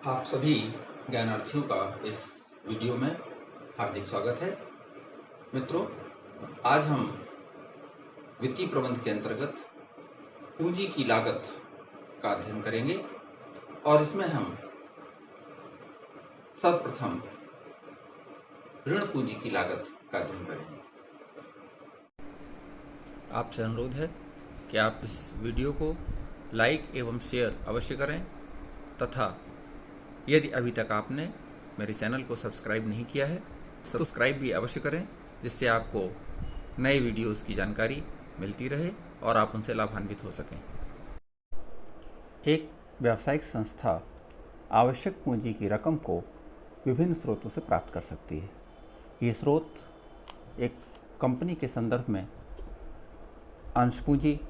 आप सभी ज्ञानार्थियों का इस वीडियो में हार्दिक स्वागत है। मित्रों, आज हम वित्तीय प्रबंध के अंतर्गत पूंजी की लागत का अध्ययन करेंगे और इसमें हम सर्वप्रथम ऋण पूंजी की लागत का अध्ययन करेंगे। आपसे अनुरोध है कि आप इस वीडियो को लाइक एवं शेयर अवश्य करें तथा यदि अभी तक आपने मेरे चैनल को सब्सक्राइब नहीं किया है, सब्सक्राइब भी अवश्य करें, जिससे आपको नए वीडियोस की जानकारी मिलती रहे और आप उनसे लाभान्वित हो सकें। एक व्यावसायिक संस्था आवश्यक पूंजी की रकम को विभिन्न स्रोतों से प्राप्त कर सकती है। ये स्रोत एक कंपनी के संदर्भ में अंश पूंजी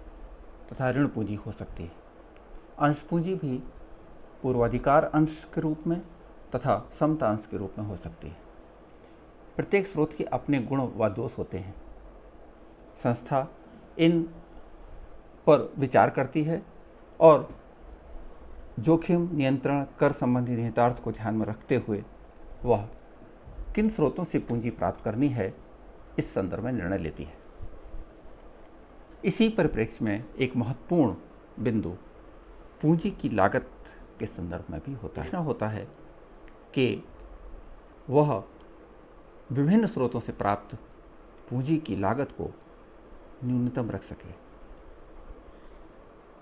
तथा ऋण पूंजी हो सकती है। अंश पूंजी भी पूर्वाधिकार अंश के रूप में तथा समता अंश के रूप में हो सकती है। प्रत्येक स्रोत के अपने गुण व दोष होते हैं। संस्था इन पर विचार करती है और जोखिम नियंत्रण कर संबंधी निहितार्थ को ध्यान में रखते हुए वह किन स्रोतों से पूंजी प्राप्त करनी है, इस संदर्भ में निर्णय लेती है। इसी परिप्रेक्ष्य में एक महत्वपूर्ण बिंदु पूंजी की लागत के संदर्भ में भी होता है कि वह विभिन्न स्रोतों से प्राप्त पूंजी की लागत को न्यूनतम रख सके।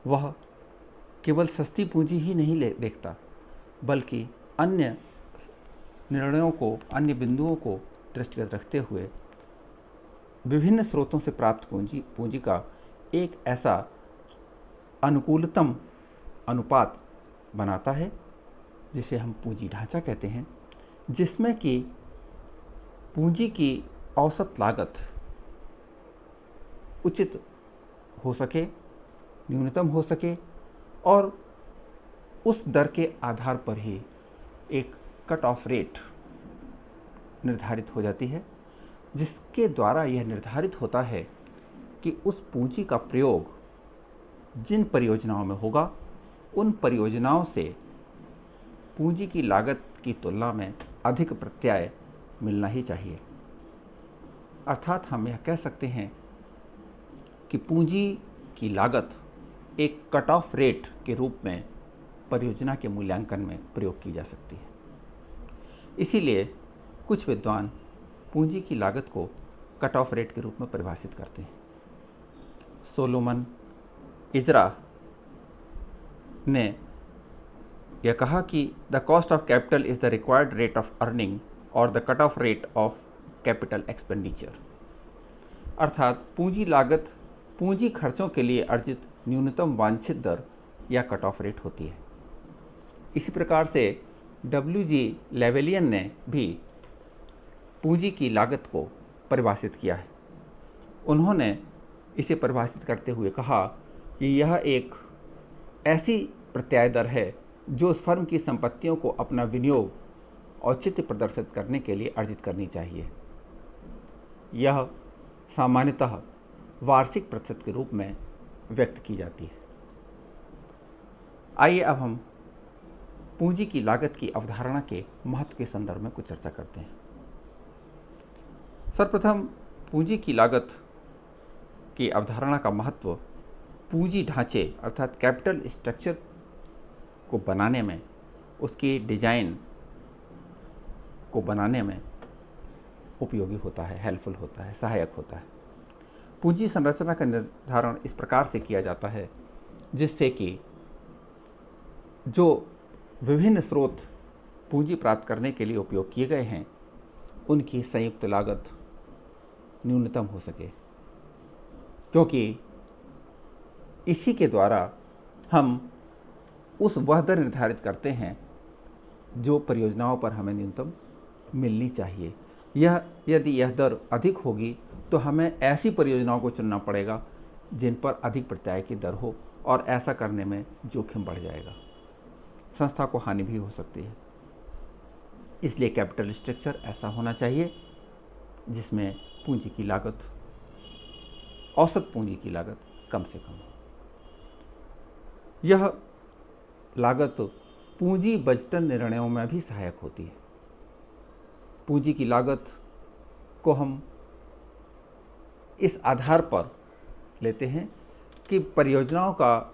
वह केवल सस्ती पूंजी ही नहीं देखता, बल्कि अन्य निर्णयों को, अन्य बिंदुओं को दृष्टिगत रखते हुए विभिन्न स्रोतों से प्राप्त पूंजी का एक ऐसा अनुकूलतम अनुपात बनाता है जिसे हम पूंजी ढांचा कहते हैं, जिसमें कि पूंजी की औसत लागत उचित हो सके, न्यूनतम हो सके और उस दर के आधार पर ही एक कट ऑफ रेट निर्धारित हो जाती है, जिसके द्वारा यह निर्धारित होता है कि उस पूंजी का प्रयोग जिन परियोजनाओं में होगा, उन परियोजनाओं से पूंजी की लागत की तुलना में अधिक प्रत्याय मिलना ही चाहिए। अर्थात हम यह कह सकते हैं कि पूंजी की लागत एक कट ऑफ रेट के रूप में परियोजना के मूल्यांकन में प्रयोग की जा सकती है। इसीलिए कुछ विद्वान पूंजी की लागत को कट ऑफ रेट के रूप में परिभाषित करते हैं। सोलोमन इजरा ने यह कहा कि the cost of capital is the required rate of earning और the cut off rate of capital expenditure. अर्थात पूंजी लागत पूंजी खर्चों के लिए अर्जित न्यूनतम वांछित दर या कट ऑफ रेट होती है। इसी प्रकार से WG लेवेलियन ने भी पूंजी की लागत को परिभाषित किया है। उन्होंने इसे परिभाषित करते हुए कहा कि यह एक ऐसी प्रत्याय दर है जो उस फर्म की संपत्तियों को अपना विनियोग औचित्य प्रदर्शित करने के लिए अर्जित करनी चाहिए। यह सामान्यतः वार्षिक प्रतिशत के रूप में व्यक्त की जाती है। आइए अब हम पूंजी की लागत की अवधारणा के महत्व के संदर्भ में कुछ चर्चा करते हैं। सर्वप्रथम पूंजी की लागत की अवधारणा का महत्व पूंजी ढांचे अर्थात कैपिटल स्ट्रक्चर को बनाने में, उसकी डिजाइन को बनाने में उपयोगी होता है, हेल्पफुल होता है, सहायक होता है। पूंजी संरचना का निर्धारण इस प्रकार से किया जाता है जिससे कि जो विभिन्न स्रोत पूंजी प्राप्त करने के लिए उपयोग किए गए हैं, उनकी संयुक्त लागत न्यूनतम हो सके, क्योंकि इसी के द्वारा हम वह दर निर्धारित करते हैं जो परियोजनाओं पर हमें न्यूनतम मिलनी चाहिए। यदि यह दर अधिक होगी तो हमें ऐसी परियोजनाओं को चुनना पड़ेगा जिन पर अधिक प्रत्याय की दर हो, और ऐसा करने में जोखिम बढ़ जाएगा, संस्था को हानि भी हो सकती है। इसलिए कैपिटल स्ट्रक्चर ऐसा होना चाहिए जिसमें पूंजी की लागत, औसत पूंजी की लागत कम से कम हो। यह लागत पूंजी बजटन निर्णयों में भी सहायक होती है। पूंजी की लागत को हम इस आधार पर लेते हैं कि परियोजनाओं का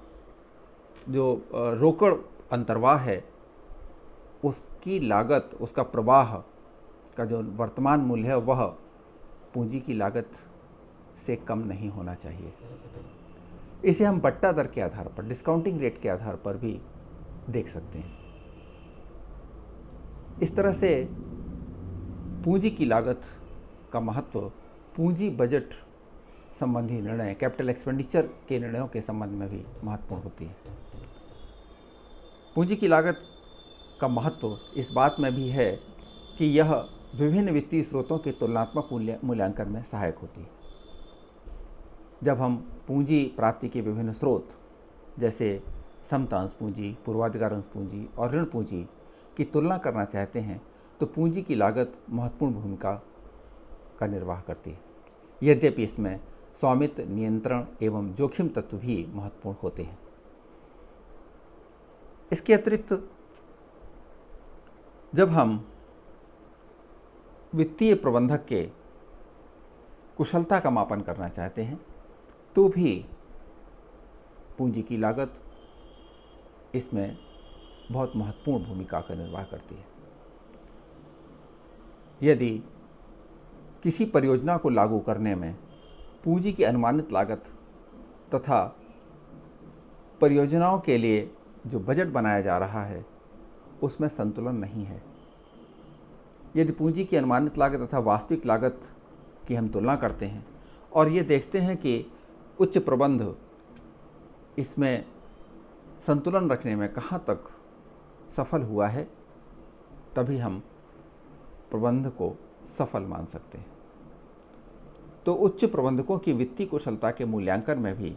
जो रोकड़ अंतर्वाह है उसकी लागत, उसका प्रवाह का जो वर्तमान मूल्य है वह पूंजी की लागत से कम नहीं होना चाहिए। इसे हम बट्टा दर के आधार पर, डिस्काउंटिंग रेट के आधार पर भी देख सकते हैं। इस तरह से पूंजी की लागत का महत्व पूंजी बजट संबंधी निर्णय, कैपिटल एक्सपेंडिचर के निर्णयों के संबंध में भी महत्वपूर्ण होती है। पूंजी की लागत का महत्व इस बात में भी है कि यह विभिन्न वित्तीय स्रोतों के तुलनात्मक मूल्यांकन में सहायक होती है। जब हम पूंजी प्राप्ति के विभिन्न स्रोत जैसे समतांश पूंजी, पूर्वाधिकार अंश पूंजी और ऋण पूंजी की तुलना करना चाहते हैं तो पूंजी की लागत महत्वपूर्ण भूमिका का निर्वाह करती है। यद्यपि इसमें स्वामित्व, नियंत्रण एवं जोखिम तत्व भी महत्वपूर्ण होते हैं। इसके अतिरिक्त जब हम वित्तीय प्रबंधक के कुशलता का मापन करना चाहते हैं तो भी पूंजी की लागत इसमें बहुत महत्वपूर्ण भूमिका का निर्वाह करती है। यदि किसी परियोजना को लागू करने में पूंजी की अनुमानित लागत तथा परियोजनाओं के लिए जो बजट बनाया जा रहा है उसमें संतुलन नहीं है, यदि पूंजी की अनुमानित लागत तथा वास्तविक लागत की हम तुलना करते हैं और ये देखते हैं कि उच्च प्रबंध इसमें संतुलन रखने में कहाँ तक सफल हुआ है, तभी हम प्रबंध को सफल मान सकते हैं। तो उच्च प्रबंधकों की वित्तीय कुशलता के मूल्यांकन में भी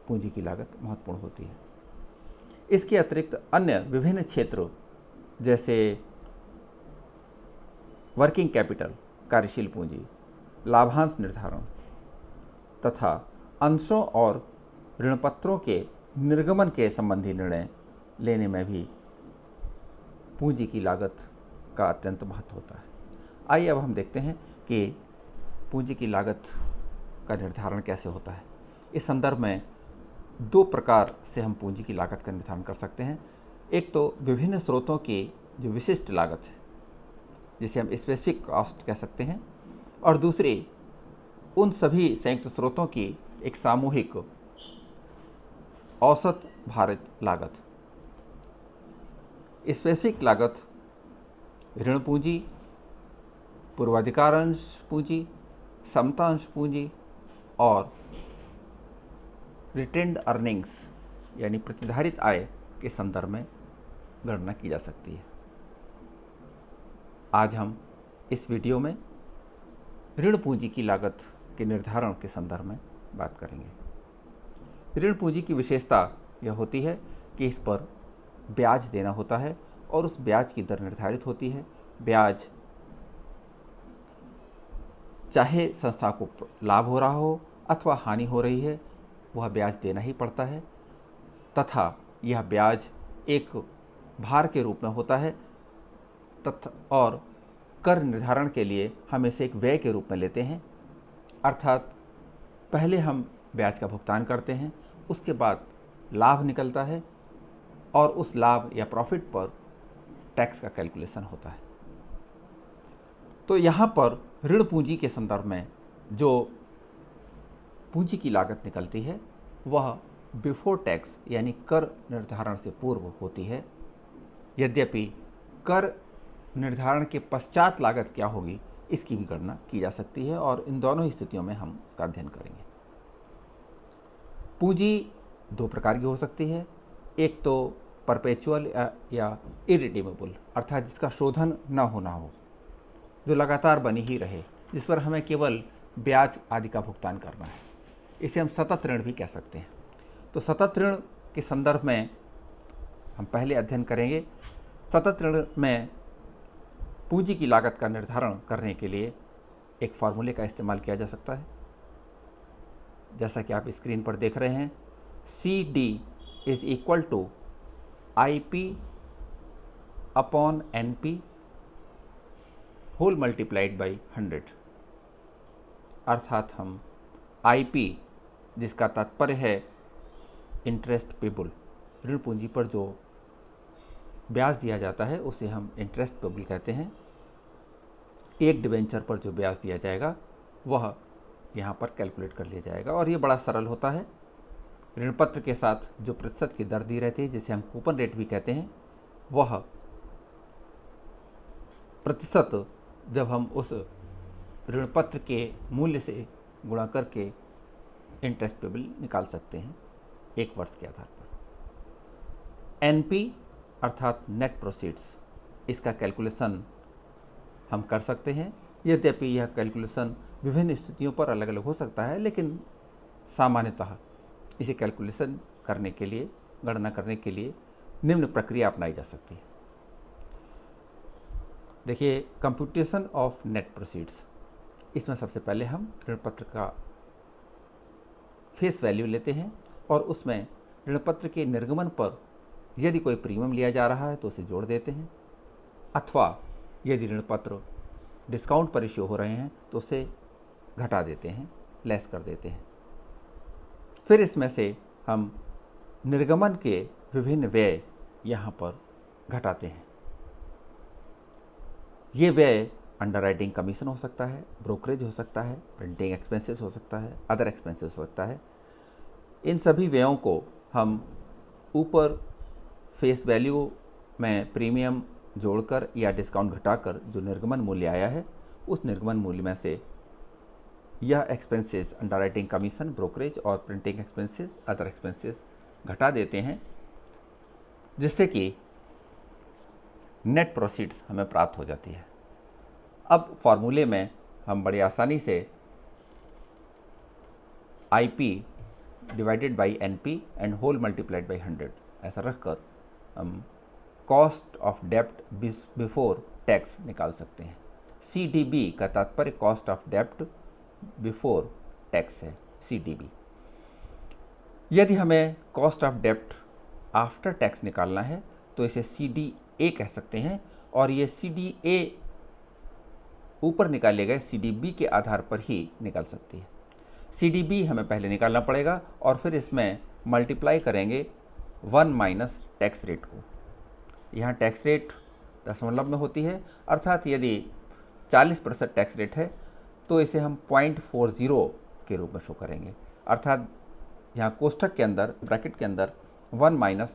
पूंजी की लागत महत्वपूर्ण होती है। इसके अतिरिक्त अन्य विभिन्न क्षेत्रों जैसे वर्किंग कैपिटल, कार्यशील पूंजी, लाभांश निर्धारण तथा अंशों और ऋणपत्रों के निर्गमन के संबंधी निर्णय लेने में भी पूंजी की लागत का अत्यंत महत्व होता है। आइए अब हम देखते हैं कि पूंजी की लागत का निर्धारण कैसे होता है। इस संदर्भ में दो प्रकार से हम पूंजी की लागत का निर्धारण कर सकते हैं। एक तो विभिन्न स्रोतों की जो विशिष्ट लागत है जिसे हम स्पेसिफिक कॉस्ट कह सकते हैं, और दूसरी उन सभी संयुक्त स्रोतों की एक सामूहिक औसत भारित लागत। स्पेसिफिक लागत ऋण पूंजी, पूर्वाधिकार अंश पूंजी, समता अंश पूंजी और रिटेन्ड अर्निंग्स यानी प्रतिधारित आय के संदर्भ में गणना की जा सकती है। आज हम इस वीडियो में ऋण पूंजी की लागत के निर्धारण के संदर्भ में बात करेंगे। ऋण पूंजी की विशेषता यह होती है कि इस पर ब्याज देना होता है और उस ब्याज की दर निर्धारित होती है। ब्याज चाहे संस्था को लाभ हो रहा हो अथवा हानि हो रही है, वह ब्याज देना ही पड़ता है तथा यह ब्याज एक भार के रूप में होता है तथा और कर निर्धारण के लिए हम इसे एक व्यय के रूप में लेते हैं। अर्थात पहले हम ब्याज का भुगतान करते हैं, उसके बाद लाभ निकलता है और उस लाभ या प्रॉफिट पर टैक्स का कैलकुलेशन होता है। तो यहाँ पर ऋण पूंजी के संदर्भ में जो पूंजी की लागत निकलती है वह बिफोर टैक्स यानी कर निर्धारण से पूर्व होती है। यद्यपि कर निर्धारण के पश्चात लागत क्या होगी इसकी भी गणना की जा सकती है और इन दोनों ही स्थितियों में हम इसका अध्ययन करेंगे। पूंजी दो प्रकार की हो सकती है, एक तो परपेचुअल या इरिडीमेबल अर्थात जिसका शोधन न होना हो, जो लगातार बनी ही रहे, जिस पर हमें केवल ब्याज आदि का भुगतान करना है, इसे हम सतत ऋण भी कह सकते हैं। तो सतत ऋण के संदर्भ में हम पहले अध्ययन करेंगे। सतत ऋण में पूंजी की लागत का निर्धारण करने के लिए एक फार्मूले का इस्तेमाल किया जा सकता है, जैसा कि आप स्क्रीन पर देख रहे हैं। CD is equal to IP upon NP whole multiplied by 100, अर्थात हम IP जिसका तात्पर्य है इंटरेस्ट पेबल, ऋण पूंजी पर जो ब्याज दिया जाता है उसे हम इंटरेस्ट पेबल कहते हैं। एक डिबेंचर पर जो ब्याज दिया जाएगा वह यहाँ पर कैलकुलेट कर लिया जाएगा और ये बड़ा सरल होता है। ऋण पत्र के साथ जो प्रतिशत की दर दी रहती है जिसे हम कूपन रेट भी कहते हैं, वह प्रतिशत जब हम उस ऋण पत्र के मूल्य से गुणा करके इंटरेस्ट पेबल निकाल सकते हैं 1 वर्ष के आधार पर। NP अर्थात नेट प्रोसीड्स, इसका कैलकुलेशन हम कर सकते हैं। यद्यपि यह कैलकुलेशन विभिन्न स्थितियों पर अलग अलग हो सकता है, लेकिन सामान्यतः इसे कैलकुलेशन करने के लिए, गणना करने के लिए निम्न प्रक्रिया अपनाई जा सकती है। देखिए, कंप्यूटेशन ऑफ नेट प्रोसीड्स, इसमें सबसे पहले हम ऋण पत्र का फेस वैल्यू लेते हैं और उसमें ऋण पत्र के निर्गमन पर यदि कोई प्रीमियम लिया जा रहा है तो उसे जोड़ देते हैं, अथवा यदि ऋण पत्र डिस्काउंट पर इश्यू हो रहे हैं तो उसे घटा देते हैं, लेस कर देते हैं। फिर इसमें से हम निर्गमन के विभिन्न व्यय यहाँ पर घटाते हैं। ये व्यय अंडरराइटिंग कमीशन हो सकता है, ब्रोकरेज हो सकता है, प्रिंटिंग एक्सपेंसेस हो सकता है, अदर एक्सपेंसेस हो सकता है। इन सभी व्ययों को हम ऊपर फेस वैल्यू में प्रीमियम जोड़कर या डिस्काउंट घटाकर जो निर्गमन मूल्य आया है उस निर्गमन मूल्य में से यह एक्सपेंसेस अंडरराइटिंग कमीशन, ब्रोकरेज और प्रिंटिंग एक्सपेंसेस, अदर एक्सपेंसेस घटा देते हैं, जिससे कि नेट प्रोसीड्स हमें प्राप्त हो जाती है। अब फॉर्मूले में हम बड़ी आसानी से IP divided by NP and whole multiplied by 100 ऐसा रखकर हम कॉस्ट ऑफ डेप्ट बिफोर टैक्स निकाल सकते हैं। CDB का तात्पर्य कॉस्ट ऑफ डेप्ट बिफोर टैक्स है, CDB। यदि हमें कॉस्ट ऑफ डेप्ट आफ्टर टैक्स निकालना है तो इसे CDA कह सकते हैं, और ये CDA ऊपर निकाले गए CDB के आधार पर ही निकल सकती है। CDB हमें पहले निकालना पड़ेगा और फिर इसमें मल्टीप्लाई करेंगे 1 माइनस टैक्स रेट को। यहाँ टैक्स रेट दशमलव में होती है, अर्थात यदि 40% टैक्स रेट है तो इसे हम 0.40 के रूप में शो करेंगे, अर्थात यहाँ कोष्ठक के अंदर, ब्रैकेट के अंदर 1 माइनस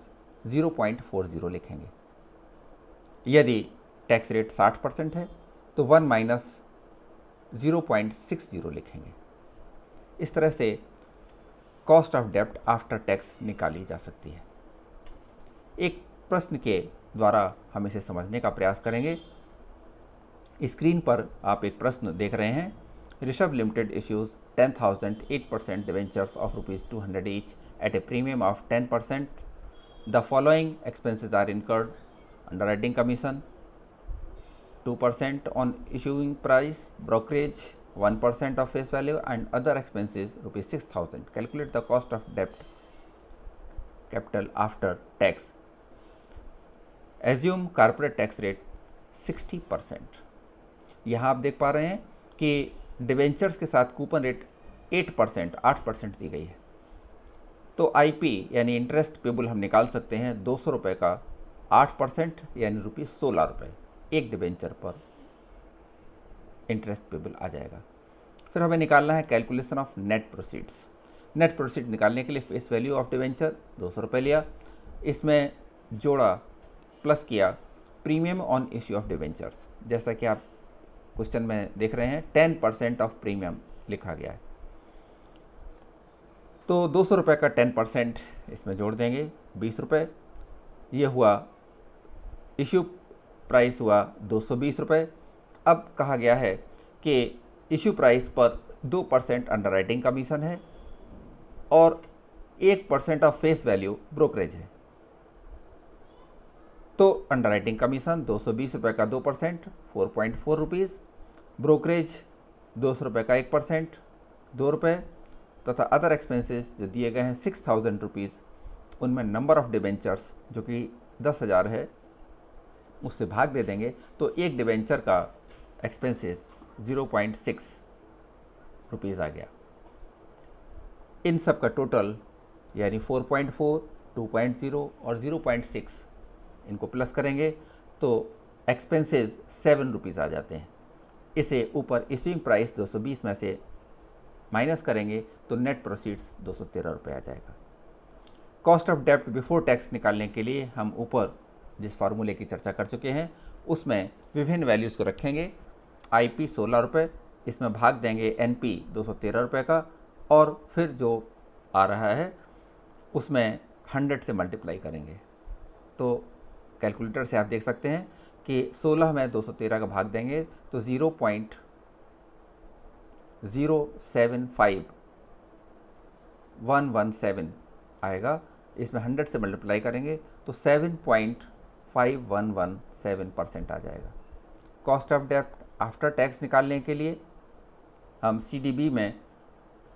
0.40 लिखेंगे। यदि टैक्स रेट 60% है तो 1 माइनस 0.60 लिखेंगे। इस तरह से कॉस्ट ऑफ डेप्ट आफ्टर टैक्स निकाली जा सकती है। एक प्रश्न के द्वारा हम इसे समझने का प्रयास करेंगे। स्क्रीन पर आप एक प्रश्न देख रहे हैं। Rishabh limited issues 10,000 8% debentures of ₹200 each at a premium of 10%. The following expenses are incurred: underwriting commission 2% on issuing price, brokerage 1% of face value, and other expenses ₹6,000. Calculate the cost of debt capital after tax. Assume corporate tax rate 60%. यहाँ आप देख पा रहे हैं कि debentures के साथ coupon rate 8% दी गई है। तो IP यानी इंटरेस्ट पेबल हम निकाल सकते हैं 200 रुपये का 8% यानी ₹16 एक डिबेंचर पर इंटरेस्ट पेबल आ जाएगा। फिर हमें निकालना है calculation of net proceeds. Net proceed निकालने के लिए फेस वैल्यू ऑफ डिबेंचर 200 रुपये लिया, इसमें जोड़ा प्लस किया premium on issue of debentures. जैसा कि आप क्वेश्चन में देख रहे हैं 10% ऑफ प्रीमियम लिखा गया है, तो 200 रुपये का 10% इसमें जोड़ देंगे 20 रुपये। ये हुआ इश्यू प्राइस हुआ 220 रुपये। अब कहा गया है कि इश्यू प्राइस पर 2% अंडरराइटिंग कमीशन है और 1% ऑफ फेस वैल्यू ब्रोकरेज है। तो अंडरराइटिंग कमीशन 220 रुपये का 2% 4.4 रुपीज़, ब्रोकरेज 200 रुपये का 1% 2 रुपये, तथा अदर एक्सपेंसेस जो दिए गए हैं 6,000 रुपीज़, उनमें नंबर ऑफ डिबेंचर्स जो कि 10,000 है उससे भाग दे देंगे तो एक डिबेंचर का एक्सपेंसेस 0.6 रुपीज़ आ गया। इन सब का टोटल यानी 4.4, 2.0 और 0.6 इनको प्लस करेंगे तो एक्सपेंसेस 7 रुपीज़ आ जाते हैं। इसे ऊपर इश्यूइंग प्राइस 220 में से माइनस करेंगे तो नेट प्रोसीड्स 213 रुपये आ जाएगा। कॉस्ट ऑफ डेप्ट बिफोर टैक्स निकालने के लिए हम ऊपर जिस फार्मूले की चर्चा कर चुके हैं उसमें विभिन्न वैल्यूज़ को रखेंगे। आईपी 16 रुपये, इसमें भाग देंगे एनपी 213 रुपये का और फिर जो आ रहा है उसमें 100 से मल्टीप्लाई करेंगे। तो कैलकुलेटर से आप देख सकते हैं कि 16 में 213 का भाग देंगे तो 0.075117 आएगा। इसमें 100 से मल्टीप्लाई करेंगे तो 7.5117% आ जाएगा। कॉस्ट ऑफ डेप्ट आफ्टर टैक्स निकालने के लिए हम CDB में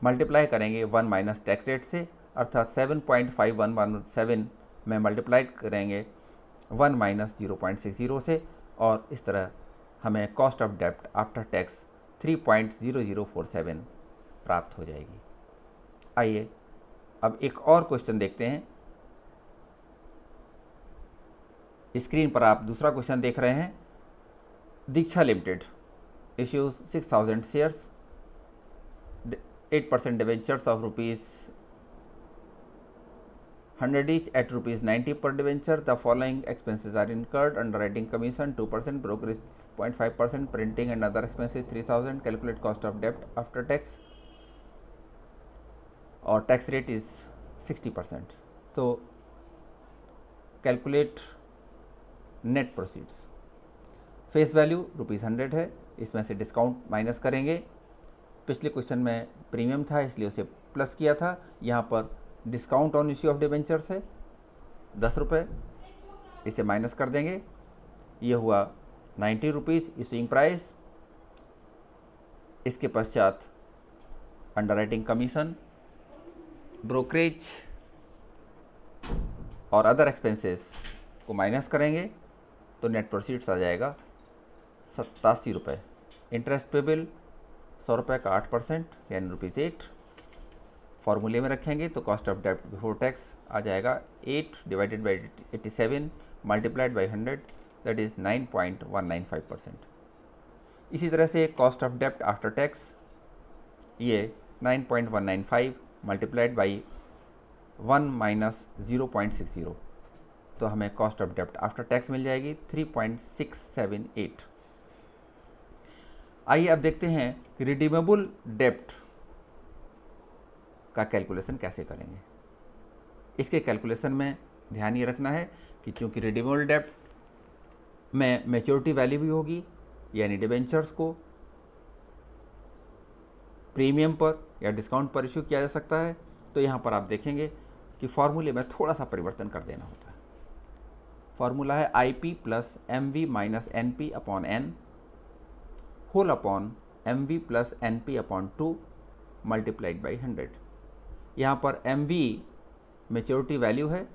मल्टीप्लाई करेंगे 1 माइनस टैक्स रेट से, अर्थात 7.5117 में मल्टीप्लाई करेंगे 1 माइनस 0.60 से, और इस तरह हमें कॉस्ट ऑफ डेप्ट आफ्टर टैक्स 3.0047 प्राप्त हो जाएगी। आइए अब एक और क्वेश्चन देखते हैं। स्क्रीन पर आप दूसरा क्वेश्चन देख रहे हैं। दीक्षा limited issues 6,000 shares, 8% debentures of ₹100 each at ₹90 per debenture. The following expenses are incurred: underwriting commission 2%, brokerage 0.5%, printing and other expenses 3,000. Calculate cost of debt after tax, और tax rate is 60%. तो calculate net proceeds. Face value ₹100 है, इसमें से discount minus करेंगे। पिछले question में premium था इसलिए उसे प्लस किया था, यहाँ पर discount on issue of debentures है 10 रुपये, इसे माइनस कर देंगे। ये हुआ 90 रुपीज़ इश्यूइंग प्राइस। इसके पश्चात अंडरराइटिंग कमीशन, ब्रोकरेज और अदर एक्सपेंसेस को माइनस करेंगे तो नेट प्रोसीड्स आ जाएगा 87 रुपये। इंटरेस्ट पेबल 100 रुपये का 8% यानी ₹8। फॉर्मूले में रखेंगे तो कॉस्ट ऑफ डेप्ट बिफोर टैक्स आ जाएगा 8 divided by 87 multiplied by 100, that is 9.195%। इसी तरह से कॉस्ट ऑफ डेप्ट आफ्टर टैक्स ये 9.195 मल्टीप्लाइड बाई 1 माइनस 0.60, तो हमें कॉस्ट ऑफ डेप्ट आफ्टर टैक्स मिल जाएगी 3.678। आइए अब देखते हैं कि रिडीमेबल डेप्ट का कैलकुलेशन कैसे करेंगे। इसके कैलकुलेशन में ध्यान ये रखना है कि चूंकि रिडीमेबल डेप्ट में मैच्योरिटी वैल्यू भी होगी, यानी डिबेंचर्स को प्रीमियम पर या डिस्काउंट पर इश्यू किया जा सकता है, तो यहाँ पर आप देखेंगे कि फॉर्मूले में थोड़ा सा परिवर्तन कर देना होता है। फॉर्मूला है IP plus MV minus NP upon N whole upon MV plus NP upon 2 multiplied by 100। यहाँ पर MV मेच्योरिटी वैल्यू है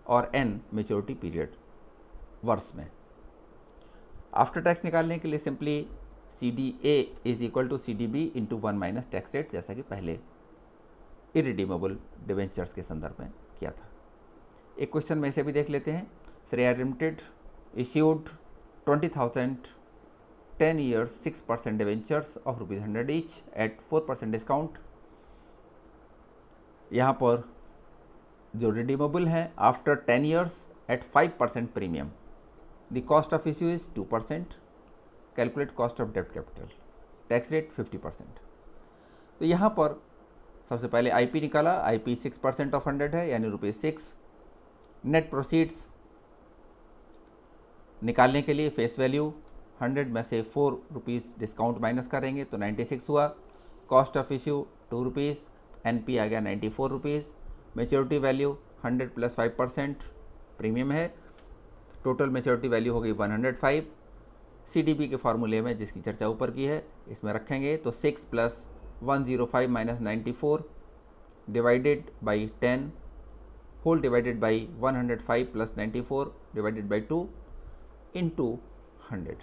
और N मेच्योरिटी पीरियड वर्ष में। आफ्टर टैक्स निकालने के लिए simply CDA is equal to CDB into 1 minus tax rate, जैसा कि पहले इरिडीमेबल डिबेंचर्स के संदर्भ में किया था। एक क्वेश्चन में इसे भी देख लेते हैं। Shreya limited issued 20,000 10 years 6% debentures of ₹100 each at 4% discount. यहाँ पर जो रिडीमेबल हैं after 10 years at 5% premium. The cost of issue is 2%। Calculate cost of डेप्ट कैपिटल, टैक्स रेट 50%। तो यहाँ पर सबसे पहले IP निकाला। IP 6% ऑफ 100 है यानी ₹6। नेट प्रोसीड्स निकालने के लिए फेस वैल्यू 100 में से 4 रुपीज़ डिस्काउंट माइनस करेंगे तो 96 हुआ। Cost of issue 2 rupees, NP आ गया 94 rupees. Maturity value 100 plus 5% premium है, टोटल मेच्योरिटी वैल्यू हो गई 105। CDB के फार्मूले में जिसकी चर्चा ऊपर की है इसमें रखेंगे तो 6 plus 105 minus 94 divided by 10 whole divided by 105 plus 94 divided by 2 into 100।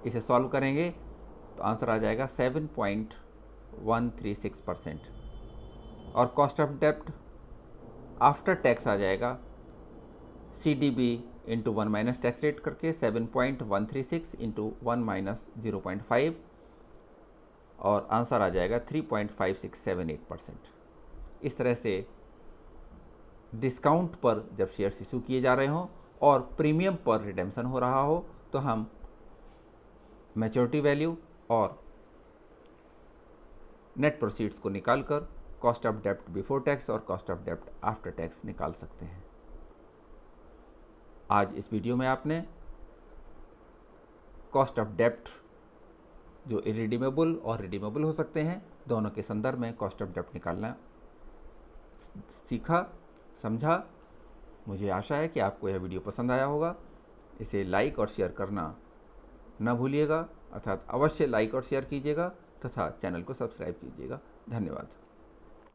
इसे सॉल्व करेंगे तो आंसर आ जाएगा 7.136%। और कॉस्ट ऑफ डेप्ट आफ्टर टैक्स आ जाएगा CDB into 1 minus tax rate करके 7.136 इंटू 1 माइनस 0.5 और आंसर आ जाएगा 3.5678%। इस तरह से डिस्काउंट पर जब शेयर्स इशू किए जा रहे हों और प्रीमियम पर रिडेम्पशन हो रहा हो तो हम मैच्योरिटी वैल्यू और नेट प्रोसीड्स को निकालकर कॉस्ट ऑफ डेप्ट बिफोर टैक्स और कॉस्ट ऑफ डेप्ट आफ्टर टैक्स निकाल सकते हैं। आज इस वीडियो में आपने कॉस्ट ऑफ डेप्ट जो इरिडीमेबल और रिडीमेबल हो सकते हैं दोनों के संदर्भ में कॉस्ट ऑफ डेप्ट निकालना सीखा, समझा। मुझे आशा है कि आपको यह वीडियो पसंद आया होगा। इसे लाइक और शेयर करना न भूलिएगा, अर्थात अवश्य लाइक और शेयर कीजिएगा तथा चैनल को सब्सक्राइब कीजिएगा। धन्यवाद।